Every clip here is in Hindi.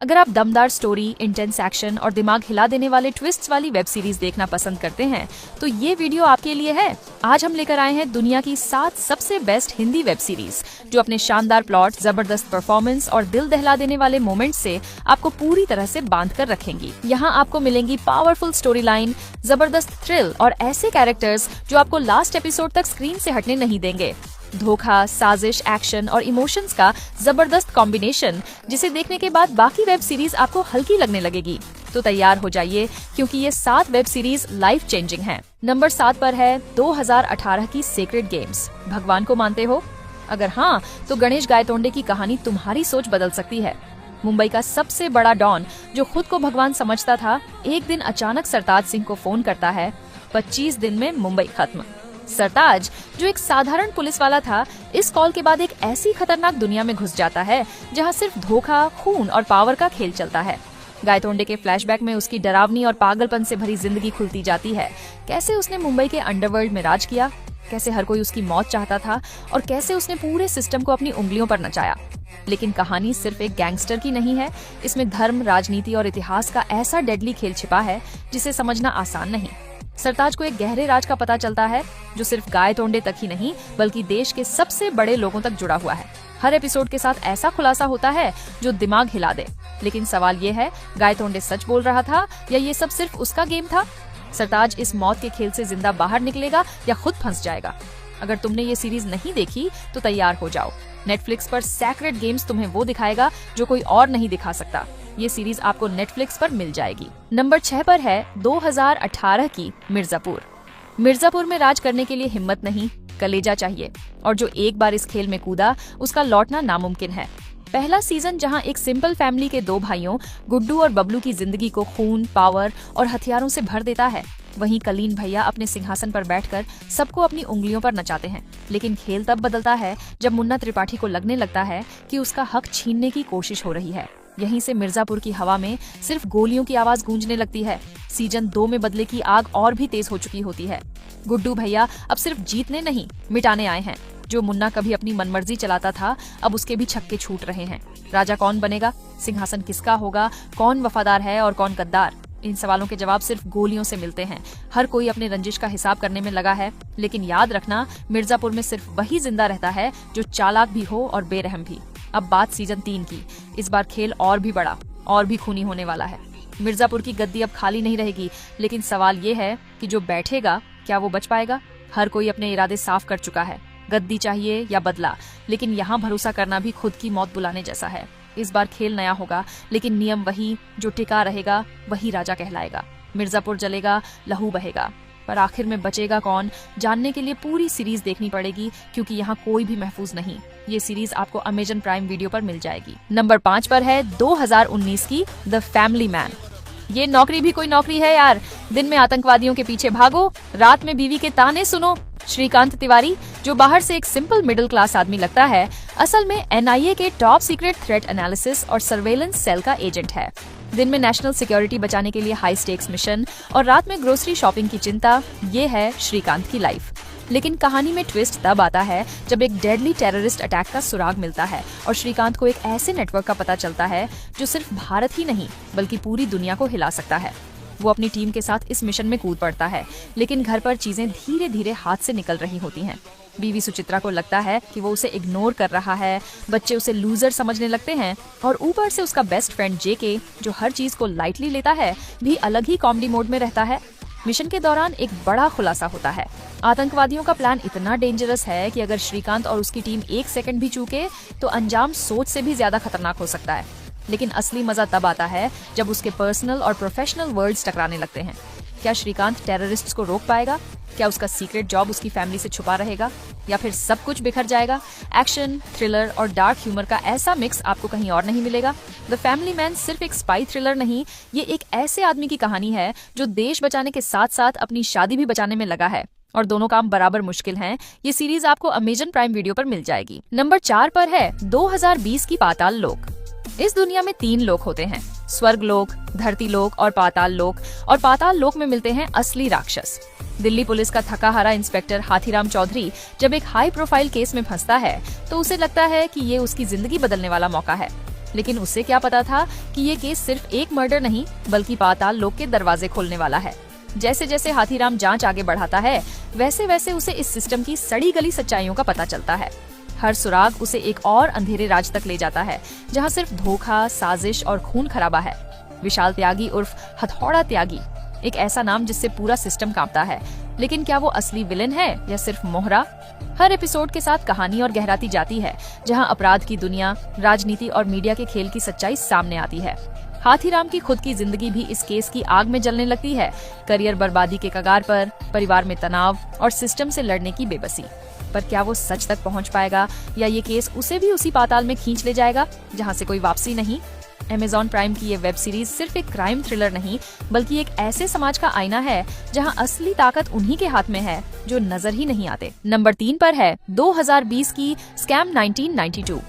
अगर आप दमदार स्टोरी, इंटेंस एक्शन और दिमाग हिला देने वाले ट्विस्ट्स वाली वेब सीरीज देखना पसंद करते हैं तो ये वीडियो आपके लिए है। आज हम लेकर आए हैं दुनिया की 7 सबसे बेस्ट हिंदी वेब सीरीज जो अपने शानदार प्लॉट, जबरदस्त परफॉर्मेंस और दिल दहला देने वाले मोमेंट्स से आपको पूरी तरह से बांध कर रखेंगी। यहाँ आपको मिलेंगी पावरफुल स्टोरी लाइन, जबरदस्त थ्रिल और ऐसे कैरेक्टर्स जो आपको लास्ट एपिसोड तक स्क्रीन से हटने नहीं देंगे। धोखा, साजिश, एक्शन और इमोशंस का जबरदस्त कॉम्बिनेशन जिसे देखने के बाद बाकी वेब सीरीज आपको हल्की लगने लगेगी। तो तैयार हो जाइए क्योंकि ये 7 वेब सीरीज लाइफ चेंजिंग हैं। नंबर 7 पर है 2018 की सेक्रेड गेम्स। भगवान को मानते हो? अगर हाँ तो गणेश गायतोंडे की कहानी तुम्हारी सोच बदल सकती है। मुंबई का सबसे बड़ा डॉन जो खुद को भगवान समझता था, एक दिन अचानक सरताज सिंह को फोन करता है। 25 दिन में मुंबई खत्म। सरताज जो एक साधारण पुलिस वाला था, इस कॉल के बाद एक ऐसी खतरनाक दुनिया में घुस जाता है जहां सिर्फ धोखा, खून और पावर का खेल चलता है। गायतोंडे के फ्लैशबैक में उसकी डरावनी और पागलपन से भरी जिंदगी खुलती जाती है। कैसे उसने मुंबई के अंडरवर्ल्ड में राज किया, कैसे हर कोई उसकी मौत चाहता था और कैसे उसने पूरे सिस्टम को अपनी उंगलियों पर नचाया। लेकिन कहानी सिर्फ एक गैंगस्टर की नहीं है, इसमें धर्म, राजनीति और इतिहास का ऐसा डेडली खेल छिपा है जिसे समझना आसान नहीं। सरताज को एक गहरे राज का पता चलता है जो सिर्फ गायतोंडे तक ही नहीं बल्कि देश के सबसे बड़े लोगों तक जुड़ा हुआ है। हर एपिसोड के साथ ऐसा खुलासा होता है जो दिमाग हिला दे। लेकिन सवाल ये है, गायतोंडे सच बोल रहा था या ये सब सिर्फ उसका गेम था? सरताज इस मौत के खेल से जिंदा बाहर निकलेगा या खुद फंस जाएगा? अगर तुमने ये सीरीज नहीं देखी तो तैयार हो जाओ। नेटफ्लिक्स पर सेक्रेड गेम्स तुम्हें वो दिखाएगा जो कोई और नहीं दिखा सकता। ये सीरीज आपको नेटफ्लिक्स पर मिल जाएगी। नंबर 6 पर है 2018 की मिर्जापुर। मिर्जापुर में राज करने के लिए हिम्मत नहीं, कलेजा चाहिए, और जो एक बार इस खेल में कूदा उसका लौटना नामुमकिन है। पहला सीजन जहां एक सिंपल फैमिली के 2 भाइयों गुड्डू और बबलू की जिंदगी को खून, पावर और हथियारों से भर देता है, वहीं कलीन भैया अपने सिंहासन पर बैठकर सबको अपनी उंगलियों पर नचाते हैं। लेकिन खेल तब बदलता है जब मुन्ना त्रिपाठी को लगने लगता है कि उसका हक छीनने की कोशिश हो रही है। यहीं से मिर्जापुर की हवा में सिर्फ गोलियों की आवाज गूंजने लगती है। सीजन 2 में बदले की आग और भी तेज हो चुकी होती है। गुड्डू भैया अब सिर्फ जीतने नहीं, मिटाने आए हैं। जो मुन्ना कभी अपनी मनमर्जी चलाता था, अब उसके भी छक्के छूट रहे हैं। राजा कौन बनेगा? सिंहासन किसका होगा? कौन वफादार है और कौन गद्दार? इन सवालों के जवाब सिर्फ गोलियों से मिलते हैं। हर कोई अपने रंजिश का हिसाब करने में लगा है। लेकिन याद रखना, मिर्जापुर में सिर्फ वही जिंदा रहता है जो चालाक भी हो और बेरहम भी। अब बात सीजन 3 की। इस बार खेल और भी बड़ा और भी खूनी होने वाला है। मिर्जापुर की गद्दी अब खाली नहीं रहेगी, लेकिन सवाल ये है कि जो बैठेगा क्या वो बच पाएगा? हर कोई अपने इरादे साफ कर चुका है, गद्दी चाहिए या बदला। लेकिन यहाँ भरोसा करना भी खुद की मौत बुलाने जैसा है। इस बार खेल नया होगा, लेकिन नियम वही, जो टिका रहेगा वही राजा कहलाएगा। मिर्जापुर जलेगा, लहू बहेगा, पर आखिर में बचेगा कौन? जानने के लिए पूरी सीरीज देखनी पड़ेगी क्योंकि यहाँ कोई भी महफूज नहीं। ये सीरीज आपको अमेजन प्राइम वीडियो पर मिल जाएगी। नंबर 5 पर है 2019 की द फैमिली मैन। ये नौकरी भी कोई नौकरी है यार। दिन में आतंकवादियों के पीछे भागो, रात में बीवी के ताने सुनो। श्रीकांत तिवारी जो बाहर से एक सिंपल मिडिल क्लास आदमी लगता है, असल में एनआईए के टॉप सीक्रेट थ्रेट एनालिसिस और सर्वेलेंस सेल का एजेंट है। दिन में नेशनल सिक्योरिटी बचाने के लिए हाई स्टेक्स मिशन और रात में ग्रोसरी शॉपिंग की चिंता, ये है श्रीकांत की लाइफ। लेकिन कहानी में ट्विस्ट तब आता है जब एक डेडली टेररिस्ट अटैक का सुराग मिलता है और श्रीकांत को एक ऐसे नेटवर्क का पता चलता है जो सिर्फ भारत ही नहीं बल्कि पूरी दुनिया को हिला सकता है। वो अपनी टीम के साथ इस मिशन में कूद पड़ता है, लेकिन घर पर चीजें धीरे धीरे हाथ से निकल रही होती हैं। बीवी सुचित्रा को लगता है कि वो उसे इग्नोर कर रहा है, बच्चे उसे लूजर समझने लगते हैं और ऊपर से उसका बेस्ट फ्रेंड जेके जो हर चीज को लाइटली लेता है भी अलग ही कॉमेडी मोड में रहता है। मिशन के दौरान एक बड़ा खुलासा होता है। आतंकवादियों का प्लान इतना डेंजरस है कि अगर श्रीकांत और उसकी टीम 1 सेकंड भी चूके तो अंजाम सोच से भी ज्यादा खतरनाक हो सकता है। लेकिन असली मजा तब आता है जब उसके पर्सनल और प्रोफेशनल वर्ल्ड्स टकराने लगते हैं। क्या श्रीकांत टेररिस्ट्स को रोक पाएगा? क्या उसका सीक्रेट जॉब उसकी फैमिली से छुपा रहेगा? या फिर सब कुछ बिखर जाएगा? एक्शन, थ्रिलर और डार्क ह्यूमर का ऐसा मिक्स आपको कहीं और नहीं मिलेगा। द फैमिली मैन सिर्फ एक स्पाई थ्रिलर नहीं, ये एक ऐसे आदमी की कहानी है जो देश बचाने के साथ साथ अपनी शादी भी बचाने में लगा है, और दोनों काम बराबर मुश्किल हैं। ये सीरीज आपको अमेजन प्राइम वीडियो पर मिल जाएगी। नंबर 4 पर है 2020 की पाताल लोक। इस दुनिया में 3 लोक होते हैं, स्वर्ग लोक, धरती लोक और पाताल लोक। और पाताल लोक में मिलते हैं असली राक्षस। दिल्ली पुलिस का थका हारा इंस्पेक्टर हाथीराम चौधरी जब एक हाई प्रोफाइल केस में फंसता है तो उसे लगता है कि ये उसकी जिंदगी बदलने वाला मौका है। लेकिन उसे क्या पता था कि ये केस सिर्फ एक मर्डर नहीं बल्कि पाताल लोक के दरवाजे खोलने वाला है। जैसे जैसे हाथीराम जांच आगे बढ़ाता है वैसे वैसे उसे इस सिस्टम की सड़ी गली सच्चाइयों का पता चलता है। हर सुराग उसे एक और अंधेरे राज तक ले जाता है जहाँ सिर्फ धोखा, साजिश और खून खराबा है। विशाल त्यागी उर्फ हथौड़ा त्यागी, एक ऐसा नाम जिससे पूरा सिस्टम कांपता है, लेकिन क्या वो असली विलेन है या सिर्फ मोहरा? हर एपिसोड के साथ कहानी और गहराती जाती है, जहां अपराध की दुनिया, राजनीति और मीडिया के खेल की सच्चाई सामने आती है। हाथीराम की खुद की जिंदगी भी इस केस की आग में जलने लगती है। करियर बर्बादी के कगार पर, परिवार में तनाव और सिस्टम से लड़ने की बेबसी। पर क्या वो सच तक पहुंच पाएगा या ये केस उसे भी उसी पाताल में खींच ले जाएगा जहां से कोई वापसी नहीं? Amazon प्राइम की ये वेब सीरीज सिर्फ एक क्राइम थ्रिलर नहीं बल्कि एक ऐसे समाज का आईना है जहां असली ताकत उन्हीं के हाथ में है जो नजर ही नहीं आते। नंबर 3 पर है 2020 की स्कैम 1992।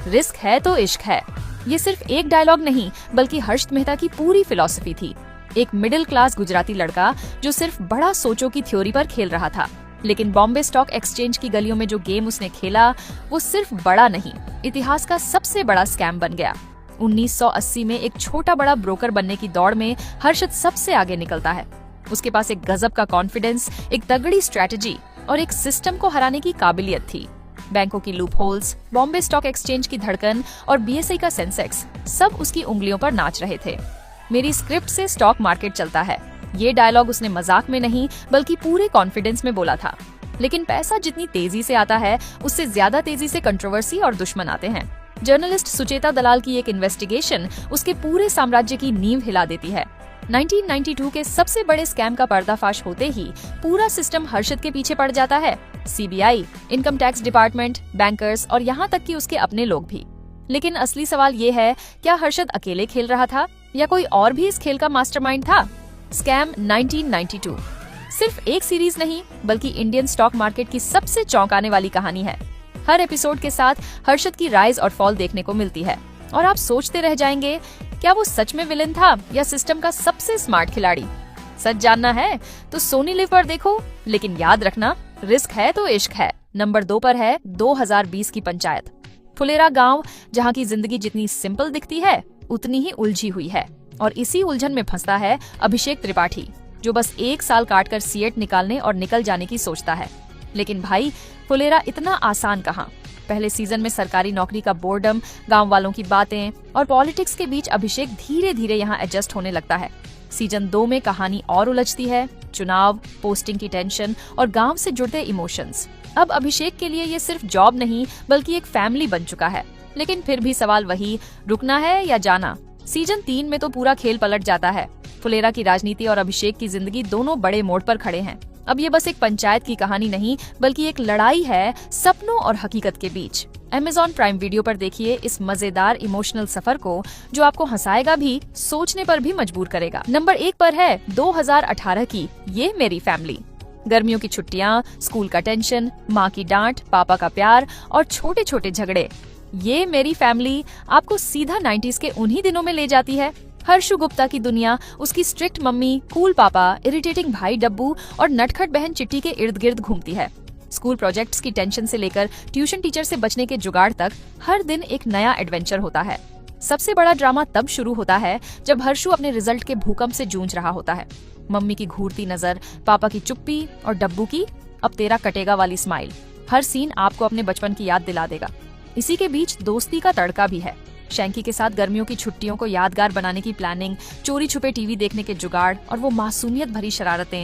रिस्क है तो इश्क है। ये सिर्फ एक डायलॉग नहीं बल्कि हर्ष मेहता की पूरी फिलॉसफी थी। एक मिडिल क्लास गुजराती लड़का जो सिर्फ बड़ा सोचों की थ्योरी पर खेल रहा था, लेकिन बॉम्बे स्टॉक एक्सचेंज की गलियों में जो गेम उसने खेला वो सिर्फ बड़ा नहीं, इतिहास का सबसे बड़ा स्कैम बन गया। 1980 में एक छोटा बड़ा ब्रोकर बनने की दौड़ में हर्षद सबसे आगे निकलता है। उसके पास एक गजब का कॉन्फिडेंस, एक तगड़ी स्ट्रेटजी और एक सिस्टम को हराने की काबिलियत थी। बैंकों की loop holes, Bombay stock exchange की धड़कन और BSE का सेंसेक्स सब उसकी उंगलियों पर नाच रहे थे। मेरी स्क्रिप्ट से स्टॉक मार्केट चलता है, ये डायलॉग उसने मजाक में नहीं बल्कि पूरे कॉन्फिडेंस में बोला था। लेकिन पैसा जितनी तेजी से आता है उससे ज्यादा तेजी से कंट्रोवर्सी और दुश्मन आते हैं। जर्नलिस्ट सुचेता दलाल की एक इन्वेस्टिगेशन उसके पूरे साम्राज्य की नींव हिला देती है। 1992 के सबसे बड़े स्कैम का पर्दाफाश होते ही पूरा सिस्टम हर्षद के पीछे पड़ जाता है। CBI, income tax department, bankers और यहाँ तक कि उसके अपने लोग भी। लेकिन असली सवाल ये है, क्या हर्षद अकेले खेल रहा था या कोई और भी इस खेल का मास्टरमाइंड था? स्कैम 1992 सिर्फ एक सीरीज नहीं बल्कि इंडियन स्टॉक मार्केट की सबसे चौंकाने वाली कहानी है। हर एपिसोड के साथ हर्षद की राइज और फॉल देखने को मिलती है और आप सोचते रह जाएंगे, क्या वो सच में विलेन था या सिस्टम का सबसे स्मार्ट खिलाड़ी? सच जानना है तो सोनी लिव पर देखो, लेकिन याद रखना, रिस्क है तो इश्क है। नंबर 2 पर है 2020 की पंचायत। फुलेरा गांव, जहां की जिंदगी जितनी सिंपल दिखती है उतनी ही उलझी हुई है, और इसी उलझन में फंसता है अभिषेक त्रिपाठी, जो बस 1 साल काटकर सीएट निकालने और निकल जाने की सोचता है। लेकिन भाई, फुलेरा इतना आसान कहाँ। पहले सीजन में सरकारी नौकरी का बोर्डम, गांव वालों की बातें और पॉलिटिक्स के बीच अभिषेक धीरे धीरे यहाँ एडजस्ट होने लगता है। सीजन 2 में कहानी और उलझती है, चुनाव, पोस्टिंग की टेंशन और गांव से जुड़ते इमोशंस। अब अभिषेक के लिए ये सिर्फ जॉब नहीं बल्कि एक फैमिली बन चुका है। लेकिन फिर भी सवाल वही, रुकना है या जाना? सीजन 3 में तो पूरा खेल पलट जाता है। फुलेरा की राजनीति और अभिषेक की जिंदगी दोनों बड़े मोड़ पर खड़े हैं। अब ये बस एक पंचायत की कहानी नहीं बल्कि एक लड़ाई है सपनों और हकीकत के बीच। Amazon प्राइम वीडियो पर देखिए इस मजेदार इमोशनल सफर को, जो आपको हंसाएगा भी, सोचने पर भी मजबूर करेगा। नंबर 1 पर है 2018 की ये मेरी फैमिली। गर्मियों की छुट्टियां, स्कूल का टेंशन, माँ की डांट, पापा का प्यार और छोटे छोटे झगड़े। ये मेरी फैमिली आपको सीधा 90s के उन्हीं दिनों में ले जाती है। हर्षु गुप्ता की दुनिया उसकी स्ट्रिक्ट मम्मी, कूल पापा, इरिटेटिंग भाई डब्बू और नटखट बहन चिट्टी के इर्द गिर्द घूमती है। स्कूल प्रोजेक्ट्स की टेंशन से लेकर ट्यूशन टीचर से बचने के जुगाड़ तक हर दिन एक नया एडवेंचर होता है। सबसे बड़ा ड्रामा तब शुरू होता है जब हर्षु अपने रिजल्ट के भूकंप से जूझ रहा होता है। मम्मी की घूरती नजर, पापा की चुप्पी और डब्बू की अब तेरा कटेगा वाली स्माइल। हर सीन आपको अपने बचपन की याद दिला देगा। इसी के बीच दोस्ती का तड़का भी है। शैंकी के साथ गर्मियों की छुट्टियों को यादगार बनाने की प्लानिंग, चोरी छुपे टीवी देखने के जुगाड़ और वो मासूमियत भरी शरारतें